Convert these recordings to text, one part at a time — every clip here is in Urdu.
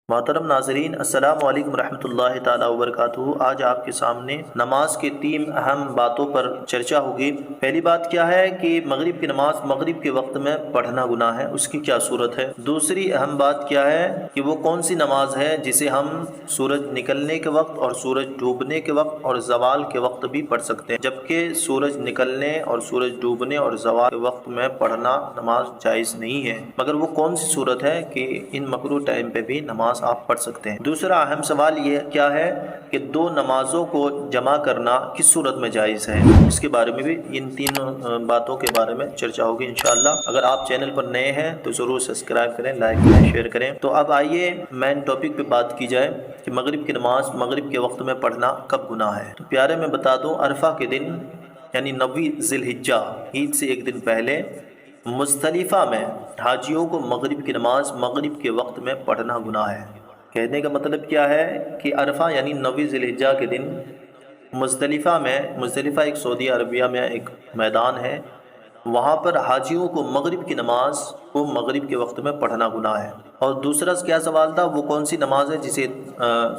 محترم ناظرین، السلام علیکم ورحمۃ اللہ تعالی وبرکاتہ۔ آج آپ کے سامنے نماز کی 3 اہم باتوں پر چرچا ہوگی۔ پہلی بات کیا ہے کہ مغرب کی نماز مغرب کے وقت میں پڑھنا گناہ ہے، اس کی کیا صورت ہے۔ دوسری اہم بات کیا ہے کہ وہ کون سی نماز ہے جسے ہم سورج نکلنے کے وقت اور سورج ڈوبنے کے وقت اور زوال کے وقت بھی پڑھ سکتے ہیں، جبکہ سورج نکلنے اور سورج ڈوبنے اور زوال کے وقت میں پڑھنا نماز جائز نہیں ہے، مگر وہ کون سی صورت ہے کہ ان مکروہ ٹائم پہ بھی نماز آپ پڑھ سکتے ہیں۔ دوسرا اہم سوال یہ کیا ہے کہ 2 نمازوں کو جمع کرنا کس صورت میں جائز ہے، اس کے بارے میں بھی ان 3 باتوں کے بارے میں چرچا ہوگی انشاءاللہ۔ اگر آپ چینل پر نئے ہیں تو ضرور سبسکرائب کریں، لائک کریں، شیئر کریں۔ تو اب آئیے مین ٹاپک پہ بات کی جائے کہ مغرب کی نماز مغرب کے وقت میں پڑھنا کب گناہ ہے۔ تو پیارے میں بتا دوں، عرفہ کے دن یعنی 9 ذی الحجہ، عید سے ایک دن پہلے مزدلفہ میں حاجیوں کو مغرب کی نماز مغرب کے وقت میں پڑھنا گناہ ہے۔ کہنے کا مطلب کیا ہے کہ عرفہ یعنی 9 ذی الحجہ کے دن مزدلفہ ایک سعودی عربیہ میں ایک میدان ہے، وہاں پر حاجیوں کو مغرب کی نماز کو مغرب کے وقت میں پڑھنا گناہ ہے۔ اور دوسرا کیا سوال تھا، وہ کون سی نماز ہے جسے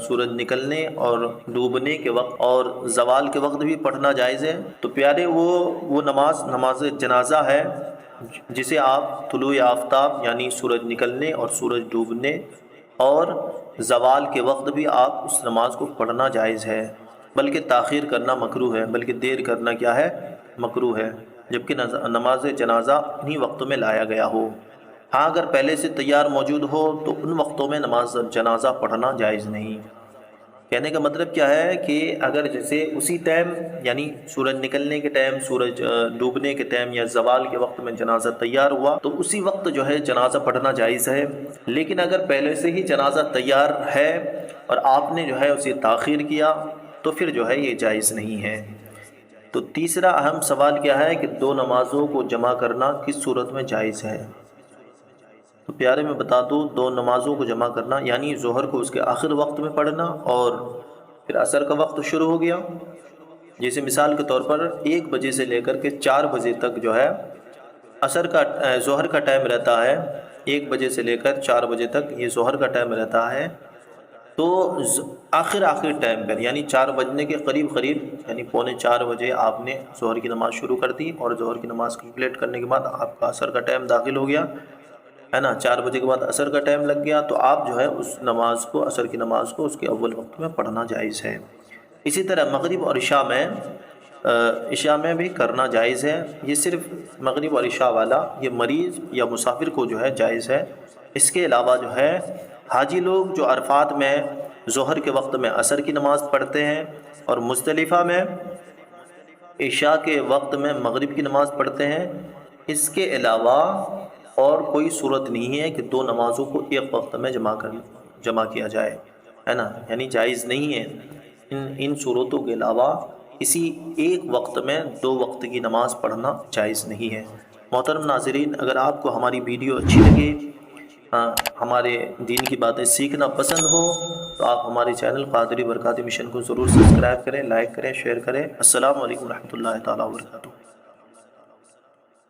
سورج نکلنے اور ڈوبنے کے وقت اور زوال کے وقت بھی پڑھنا جائز ہے۔ تو پیارے وہ نماز جنازہ ہے جسے آپ طلوع آفتاب یعنی سورج نکلنے اور سورج ڈوبنے اور زوال کے وقت بھی آپ اس نماز کو پڑھنا جائز ہے، بلکہ تاخیر کرنا مکروہ ہے، بلکہ دیر کرنا کیا ہے، مکروہ ہے، جبکہ نماز جنازہ انہی وقتوں میں لایا گیا ہو۔ ہاں اگر پہلے سے تیار موجود ہو تو ان وقتوں میں نماز جنازہ پڑھنا جائز نہیں۔ کہنے کا مطلب کیا ہے کہ اگر جیسے اسی ٹائم یعنی سورج نکلنے کے ٹائم، سورج ڈوبنے کے ٹائم یا زوال کے وقت میں جنازہ تیار ہوا تو اسی وقت جو ہے جنازہ پڑھنا جائز ہے، لیکن اگر پہلے سے ہی جنازہ تیار ہے اور آپ نے جو ہے اسے تاخیر کیا تو پھر جو ہے یہ جائز نہیں ہے۔ تو تیسرا اہم سوال کیا ہے کہ 2 نمازوں کو جمع کرنا کس صورت میں جائز ہے۔ تو پیارے میں بتا دوں، 2 نمازوں کو جمع کرنا یعنی ظہر کو اس کے آخر وقت میں پڑھنا اور پھر عصر کا وقت شروع ہو گیا، جیسے مثال کے طور پر 1 بجے سے لے کر کے 4 بجے تک جو ہے ظہر کا ٹائم رہتا ہے، 1 بجے سے لے کر 4 بجے تک یہ ظہر کا ٹائم رہتا ہے۔ تو آخر ٹائم پر یعنی 4 بجنے کے قریب یعنی 3:45 بجے آپ نے ظہر کی نماز شروع کر دی اور ظہر کی نماز کمپلیٹ کرنے کے بعد آپ کا عصر کا ٹائم داخل ہو گیا ہے نا، 4 بجے کے بعد عصر کا ٹائم لگ گیا، تو آپ جو ہے اس نماز کو، عصر کی نماز کو اس کے اول وقت میں پڑھنا جائز ہے۔ اسی طرح مغرب اور عشاء میں بھی کرنا جائز ہے۔ یہ صرف مغرب اور عشاء والا یہ مریض یا مسافر کو جو ہے جائز ہے۔ اس کے علاوہ جو ہے حاجی لوگ جو عرفات میں ظہر کے وقت میں عصر کی نماز پڑھتے ہیں اور مزدلفہ میں عشاء کے وقت میں مغرب کی نماز پڑھتے ہیں، اس کے علاوہ اور کوئی صورت نہیں ہے کہ 2 نمازوں کو ایک وقت میں جمع کیا جائے، ہے نا، یعنی جائز نہیں ہے۔ ان صورتوں کے علاوہ کسی ایک وقت میں 2 وقت کی نماز پڑھنا جائز نہیں ہے۔ محترم ناظرین، اگر آپ کو ہماری ویڈیو اچھی لگے، ہمارے دین کی باتیں سیکھنا پسند ہو تو آپ ہمارے چینل قادری برکاتی مشن کو ضرور سبسکرائب کریں، لائک کریں، شیئر کریں۔ السلام علیکم ورحمۃ اللہ تعالی وبرکاتہ۔